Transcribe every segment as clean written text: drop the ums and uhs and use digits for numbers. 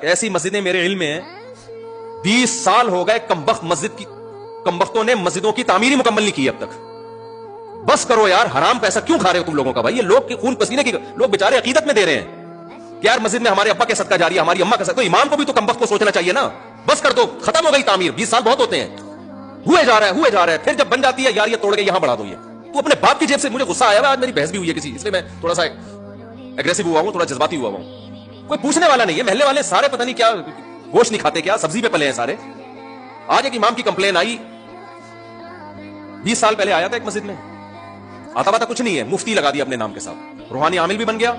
ایسی مسجدیں میرے علم میں ہیں 20 سال ہو گئے کمبختوں نے مسجدوں کی تعمیر ہی مکمل نہیں کی اب تک. بس کرو یار, حرام پیسہ کیوں کھا رہے ہو تم لوگوں کا بھائی؟ یہ لوگ خون پسینے کی لوگ بیچارے عقیدت میں دے رہے ہیں کہ یار مسجد میں ہمارے ابا کے صدقہ جاری ہے, ہماری اما کا صدقہ. تو امام کو بھی تو کمبخت کو سوچنا چاہیے نا. بس کر دو, ختم ہو گئی تعمیر. 20 سال بہت ہوتے ہیں, ہوئے جا رہا ہے. پھر جب بن جاتی ہے یار یہ توڑ کے یہاں بڑھا دو. یہ تو اپنے باپ کی جیب سے. مجھے غصہ آیا ہوا, آج میری بحث بھی ہوئی ہے کسی, اس لیے میں تھوڑا سا ایگریسو ہوا ہوں, تھوڑا جذباتی ہوا ہوں. کوئی پوچھنے والا نہیں ہے. محلے والے سارے پتہ نہیں کیا گوشت نہیں کھاتے, کیا سبزی پہ پلے ہیں سارے. آج ایک امام کی کمپلین آئی, 20 سال پہلے آیا تھا ایک مسجد میں, آتا پاتا کچھ نہیں ہے, مفتی لگا دیا اپنے نام کے ساتھ, روحانی عامل بھی بن گیا,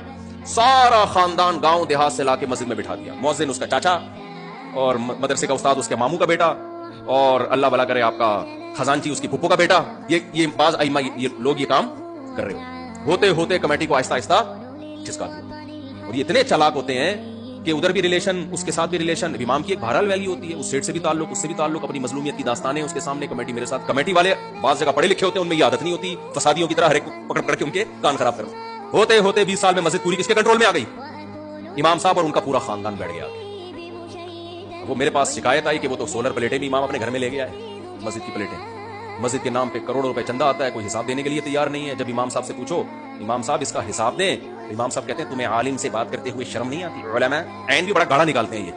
سارا خاندان گاؤں دیہات سے لا کے مسجد میں بٹھا دیا. مؤذن اس کا چاچا, اور مدرسے کا استاد اس کے ماموں کا بیٹا, اور اللہ بھلا کرے آپ کا خزانچی اس کی پھپھو کا بیٹا. یہ بعض ائمہ یہ لوگ یہ کام کر رہے ہوتے ہوتے کمیٹی کو آہستہ آہستہ کھسکا دیا. اور یہ اتنے چالاک ہوتے ہیں کہ ادھر بھی ریلیشن, اس کے ساتھ بھی ریلیشن. امام کی ایک بہرحال ویلی ہوتی ہے, اس سیٹ سے بھی تعلق, اس سے بھی تعلق, اپنی مظلومیت کی داستانیں اس کے سامنے. کمیٹی میرے ساتھ, کمیٹی والے بعض جگہ پڑھے لکھے ہوتے ہیں, ان میں یہ عادت نہیں ہوتی فسادیوں کی طرح ہر ایک پکڑ پکڑ کے ان کے کان خراب کرو. ہوتے ہوتے 20 سال میں مسجد پوری کس کے کنٹرول میں آ گئی؟ امام صاحب اور ان کا پورا خاندان بیٹھ گیا. وہ میرے پاس شکایت آئی کہ وہ تو سولر پلیٹیں بھی امام اپنے گھر میں لے گیا ہے, مسجد کی پلیٹیں. مسجد کے نام پہ کروڑوں روپے چندہ آتا ہے, کوئی حساب دینے کے لیے تیار نہیں ہے. جب امام صاحب سے پوچھو امام صاحب اس کا حساب دیں, امام صاحب کہتے ہیں تمہیں عالم سے بات کرتے ہوئے شرم نہیں آتی؟ علماء عین بھی بڑا گاڑا نکالتے ہیں.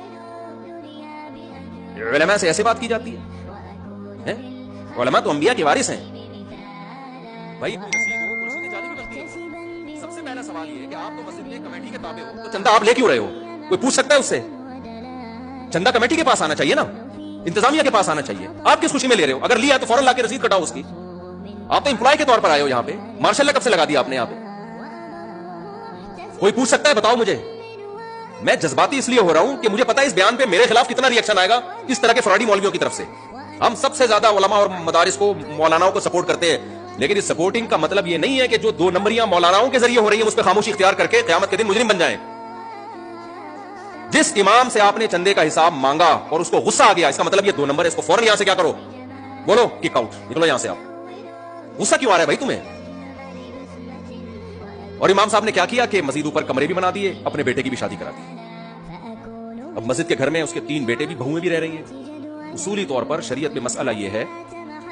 یہ علماء سے ایسے بات کی جاتی ہے؟ علماء تو انبیاء کے وارث ہیں بھائی. سب سے پہلا سوال یہ ہے کہ آپ تو مسجد میں کمیٹی کے تابع ہو, تو چندہ آپ لے کیوں رہے ہو؟ کوئی پوچھ سکتا ہے اس سے؟ چندہ کمیٹی کے پاس آنا چاہیے نا, انتظامیہ کے پاس آنا چاہیے. آپ کس خوشی میں لے رہے ہو؟ اگر لیا تو فوراً لا کے رسید کٹاؤ اس کی. آپ تو امپلائی کے طور پر آئے ہو یہاں پہ. مارشل نے کب سے لگا دیا آپ نے یہاں پہ؟ کوئی پوچھ سکتا ہے؟ بتاؤ مجھے. میں جذباتی اس لیے ہو رہا ہوں کہ مجھے پتا ہے اس بیان پہ میرے خلاف کتنا ری ایکشن آئے گا اس طرح کے فراڈی مولویوں کی طرف سے. ہم سب سے زیادہ علماء اور مدارس کو, مولاناؤں کو سپورٹ کرتے ہیں, لیکن اس سپورٹنگ کا مطلب یہ نہیں ہے کہ جو 2 نمبریاں مولاناؤں کے ذریعے ہو رہی ہیں اس پہ خاموشی اختیار کر کے قیامت کے دن مجرم بن جائیں. جس امام سے آپ نے چندے کا حساب مانگا اور اس کو غصہ آ گیا, اس کا مطلب یہ 2 نمبر ہے, اس کو فوراً یہاں سے کیا کرو, بولو کک آؤٹ, نکلو یہاں سے. آپ غصہ کیوں آ رہا ہے بھائی تمہیں؟ اور امام صاحب نے کیا کیا کہ مزید اوپر کمرے بھی بنا دیے, اپنے بیٹے کی بھی شادی کرا دی. اب مسجد کے گھر میں اس کے 3 بیٹے بھی, بہویں بھی رہ رہی ہیں. اصولی طور پر شریعت میں مسئلہ یہ ہے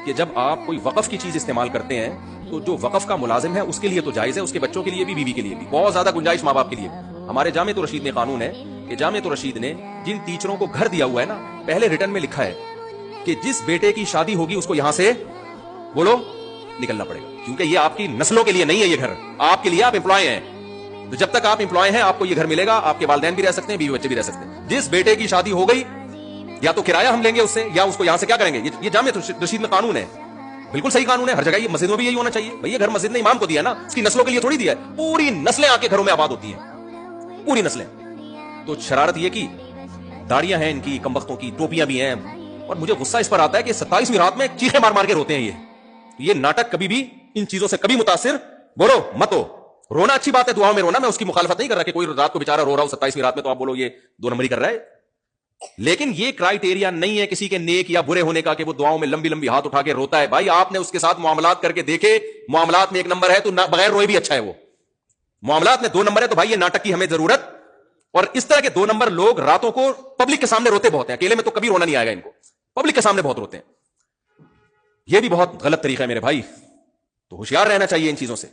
کہ جب آپ کوئی وقف کی چیز استعمال کرتے ہیں تو جو وقف کا ملازم ہے اس کے لیے تو جائز ہے, اس کے بچوں کے لیے بھی, بیوی کے لیے بھی, بہت زیادہ گنجائش ماں باپ کے لیے. ہمارے جامعۃ الرشید میں قانون ہے کہ جامعۃ الرشید نے جن ٹیچروں کو گھر دیا ہوا ہے نا, پہلے ریٹرن میں لکھا ہے کہ جس بیٹے کی شادی ہوگی اس کو یہاں سے بولو نکلنا پڑے گا, کیونکہ یہ آپ کی نسلوں کے لیے نہیں ہے, یہ گھر آپ کے لیے, آپ امپلائی ہیں. تو جب تک آپ امپلائی ہیں آپ کو یہ گھر ملے گا, آپ کے والدین بھی رہ سکتے ہیں, بیوی بچے بھی رہ سکتے ہیں. جس بیٹے کی شادی ہو گئی یا تو کرایہ ہم لیں گے اس سے, یا اس کو یہاں سے کیا کریں گے. یہ جامعۃ الرشید میں قانون ہے, بالکل صحیح قانون ہے, ہر جگہ. یہ مسجدوں میں بھی یہی ہونا چاہیے بھائی. یہ گھر مسجد نے امام کو دیا نا, اس کی نسلوں کے لیے تھوڑی دیا ہے. پوری نسلیں آ کے گھروں میں آباد ہوتی ہیں, پوری نسلیں. تو شرارت یہ کی داڑیاں ہیں ان کی, کمبختوں کی ٹوپیاں بھی ہیں. اور مجھے غصہ اس پر آتا ہے کہ 27ویں رات میں چیخیں مار مار کے روتے ہیں. یہ ناٹک کبھی بھی ان چیزوں سے کبھی متاثر بولو مت ہو. رونا اچھی بات ہے, دعاؤں میں رونا, میں اس کی مخالفت نہیں کر رہا کہ کوئی رات کو بیچارہ رو رہا ہو 27ویں رات میں تو آپ بولو یہ 2 نمبری کر رہا ہے. لیکن یہ کرائیٹیریا نہیں ہے کسی کے نیک یا برے ہونے کا کہ وہ دعاؤں میں لمبی لمبی ہاتھ اٹھا کے روتا ہے. بھائی آپ نے اس کے ساتھ معاملات کر کے دیکھے, معاملات میں 1 نمبر ہے تو بغیر روئے بھی اچھا ہے. وہ معاملات میں 2 نمبر ہے تو بھائی یہ ناٹک کی ہمیں ضرورت. اور اس طرح کے 2 نمبر لوگ راتوں کو پبلک کے سامنے روتے بہت ہیں, اکیلے میں تو کبھی رونا نہیں آئے گا ان کو, پبلک کے سامنے بہت روتے ہیں. یہ بھی بہت غلط طریقہ ہے میرے بھائی, تو ہوشیار رہنا چاہیے ان چیزوں سے.